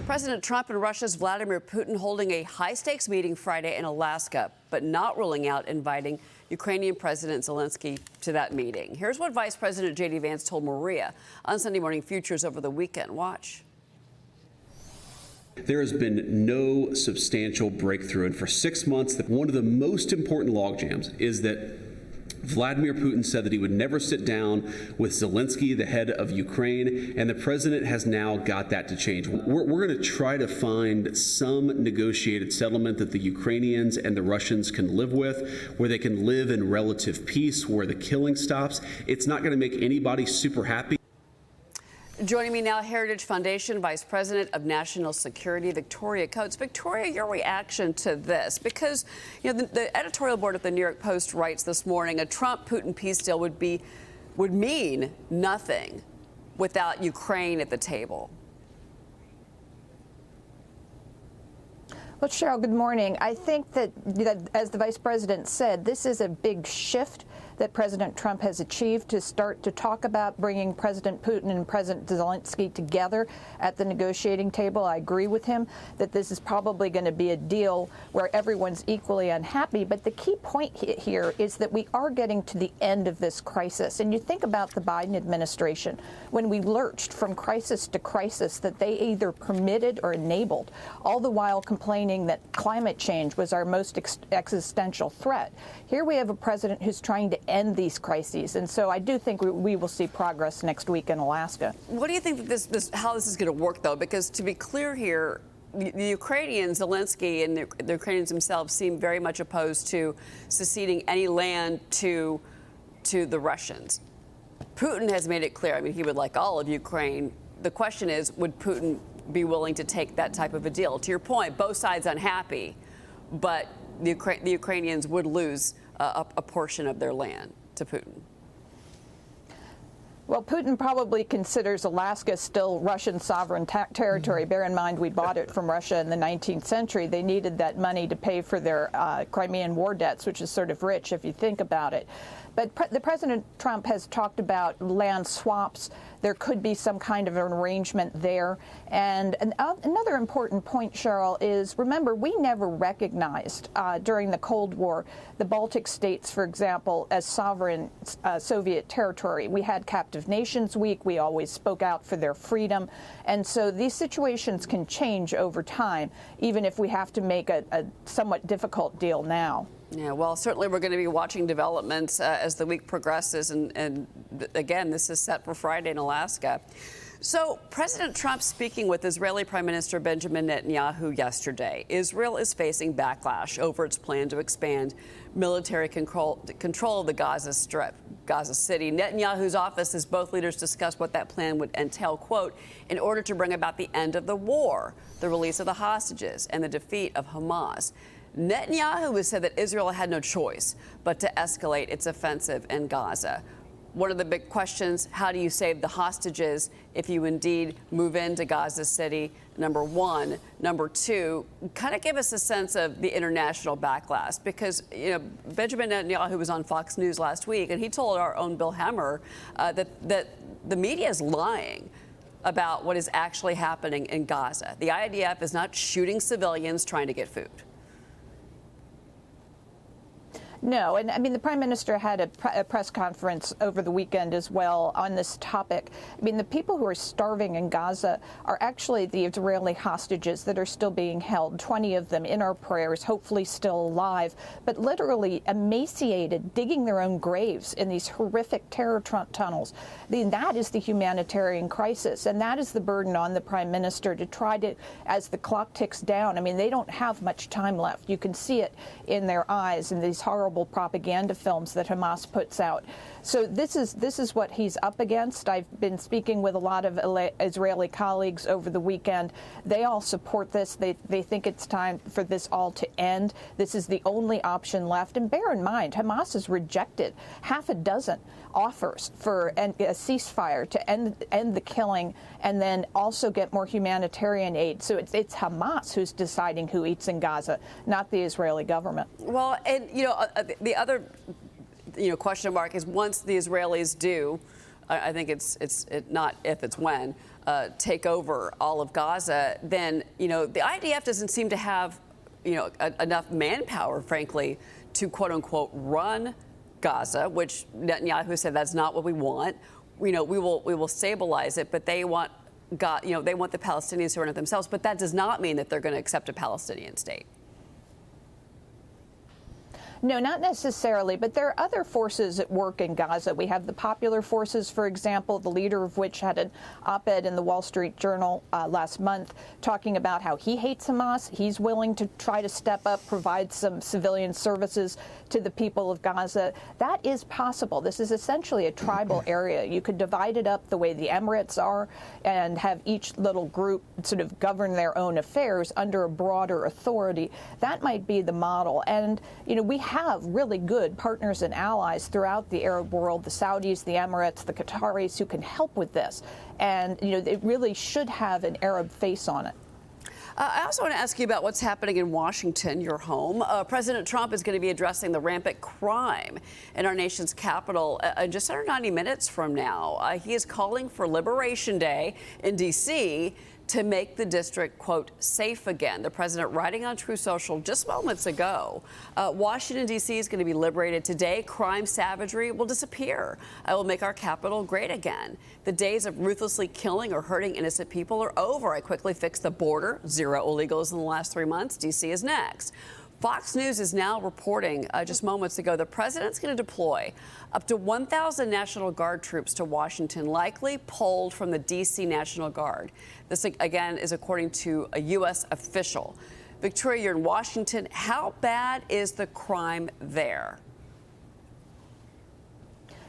President Trump and Russia's Vladimir Putin holding a high-stakes meeting Friday in Alaska, but not ruling out inviting Ukrainian President Zelensky to that meeting. Here's what Vice President J.D. Vance told Maria on Sunday Morning Futures over the weekend. Watch. There has been no substantial breakthrough, and for 6 months, one of the most important logjams is that Vladimir Putin said that he would never sit down with Zelensky, the head of Ukraine, and the president has now got that to change. We're going to try to find some negotiated settlement that the Ukrainians and the Russians can live with, where they can live in relative peace, where the killing stops. It's not going to make anybody super happy. Joining me now, Heritage Foundation Vice President of National Security, Victoria Coates. Victoria, your reaction to this? Because, you know, the editorial board of the New York Post writes this morning, a Trump-Putin peace deal would mean nothing without Ukraine at the table. Well, Cheryl, good morning. I think that, as the vice president said, this is a big shift that President Trump has achieved to start to talk about bringing President Putin and President Zelensky together at the negotiating table. I agree with him that this is probably going to be a deal where everyone's equally unhappy. But the key point here is that we are getting to the end of this crisis. And you think about the Biden administration, when we lurched from crisis to crisis, that they either permitted or enabled, all the while complaining that climate change was our most existential threat. Here we have a president who's trying to end these crises, and so I do think we will see progress next week in Alaska. What do you think that how this is going to work, though? Because to be clear here, the Ukrainians, Zelensky and the Ukrainians themselves seem very much opposed to seceding any land to the Russians. Putin has made it clear. I mean, he would like all of Ukraine. The question is, would Putin be willing to take that type of a deal? To your point, both sides unhappy, but the Ukrainians would lose a portion of their land to Putin. Well, Putin probably considers Alaska still Russian sovereign territory. Bear in mind, we bought it from Russia in the 19th century. They needed that money to pay for their Crimean war debts, which is sort of rich if you think about it. But the President Trump has talked about land swaps. There could be some kind of an arrangement there. And another important point, Cheryl, is remember, we never recognized during the Cold War the Baltic states, for example, as sovereign Soviet territory. We had Captive Nations Week. We always spoke out for their freedom. And so these situations can change over time, even if we have to make a somewhat difficult deal now. Yeah, well, certainly we're going to be watching developments as the week progresses. And again, this is set for Friday in Alaska. So President Trump speaking with Israeli Prime Minister Benjamin Netanyahu yesterday. Israel is facing backlash over its plan to expand military control of the Gaza Strip, Gaza City. Netanyahu's office says both leaders discussed what that plan would entail, quote, in order to bring about the end of the war, the release of the hostages, and the defeat of Hamas. Netanyahu has said that Israel had no choice but to escalate its offensive in Gaza. One of the big questions, how do you save the hostages if you indeed move into Gaza City, number one. Number two, kind of give us a sense of the international backlash, because, you know, Benjamin Netanyahu was on Fox News last week, and he told our own Bill Hemmer that the media is lying about what is actually happening in Gaza. The IDF is not shooting civilians trying to get food. No, and I mean, the Prime Minister had a press conference over the weekend as well on this topic. I mean, the people who are starving in Gaza are actually the Israeli hostages that are still being held, 20 of them in our prayers, hopefully still alive, but literally emaciated, digging their own graves in these horrific terror tunnels. I mean, that is the humanitarian crisis, and that is the burden on the Prime Minister to try to, as the clock ticks down, I mean, they don't have much time left. You can see it in their eyes in these horrible propaganda films that Hamas puts out. So this is what he's up against. I've been speaking with a lot of Israeli colleagues over the weekend. They all support this. They think it's time for this all to end. This is the only option left. And bear in mind, Hamas has rejected half a dozen offers for a ceasefire to end the killing and then also get more humanitarian aid. So it's Hamas who's deciding who eats in Gaza, not the Israeli government. Well, and, you know, the other, question mark is once the Israelis do I think it's not if, it's when, take over all of Gaza, then, the IDF doesn't seem to have, enough manpower, frankly, to quote unquote run Gaza, which Netanyahu said that's not what we want. We will stabilize it, but they want they want the Palestinians to run it themselves. But that does not mean that they're going to accept a Palestinian state. No, not necessarily, but there are other forces at work in Gaza. We have the popular forces, for example, the leader of which had an op-ed in the Wall Street Journal last month talking about how he hates Hamas. He's willing to try to step up, provide some civilian services to the people of Gaza. That is possible. This is essentially a tribal area. You could divide it up the way the Emirates are and have each little group sort of govern their own affairs under a broader authority. That might be the model. And, we have really good partners and allies throughout the Arab world, the Saudis, the Emirates, the Qataris, who can help with this. And, it really should have an Arab face on it. I also want to ask you about what's happening in Washington, your home. President Trump is going to be addressing the rampant crime in our nation's capital in just under 90 minutes from now. He is calling for Liberation Day in D.C. to make the district, quote, safe again. The president writing on True Social just moments ago. Washington, D.C. is going to be liberated today. Crime, savagery will disappear. I will make our capital great again. The days of ruthlessly killing or hurting innocent people are over. I quickly fixed the border. 0 illegals in the last 3 months. D.C. is next. Fox News is now reporting just moments ago the president's going to deploy up to 1,000 National Guard troops to Washington, likely pulled from the D.C. National Guard. This, again, is according to a U.S. official. Victoria, you're in Washington. How bad is the crime there?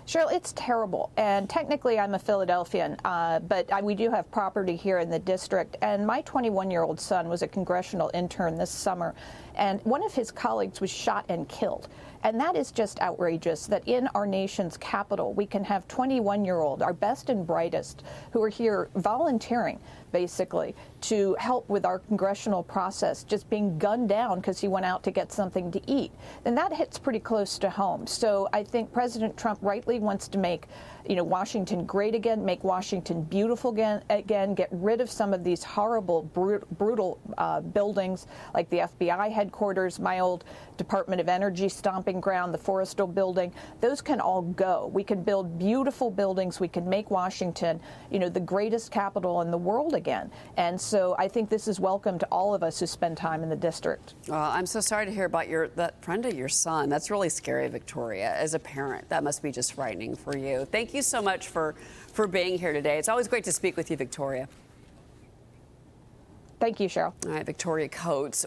Cheryl, it's terrible. And technically, I'm a Philadelphian, but we do have property here in the district. And my 21-year-old son was a congressional intern this summer, and one of his colleagues was shot and killed. And that is just outrageous that in our nation's capital, we can have 21-year-old, our best and brightest, who are here volunteering, basically, to help with our congressional process, just being gunned down because he went out to get something to eat. And that hits pretty close to home. So I think President Trump rightly wants to make Washington great again, make Washington beautiful again, get rid of some of these horrible, brutal buildings like the FBI headquarters, my old Department of Energy stomping ground, the Forrestal building. Those can all go. We can build beautiful buildings. We can make Washington, the greatest capital in the world again. And so I think this is welcome to all of us who spend time in the district. I'm so sorry to hear about that friend of your son. That's really scary, Victoria. As a parent, that must be just frightening for you. Thank you so much for being here today. It's always great to speak with you, Victoria. Thank you, Cheryl. All right, Victoria Coates.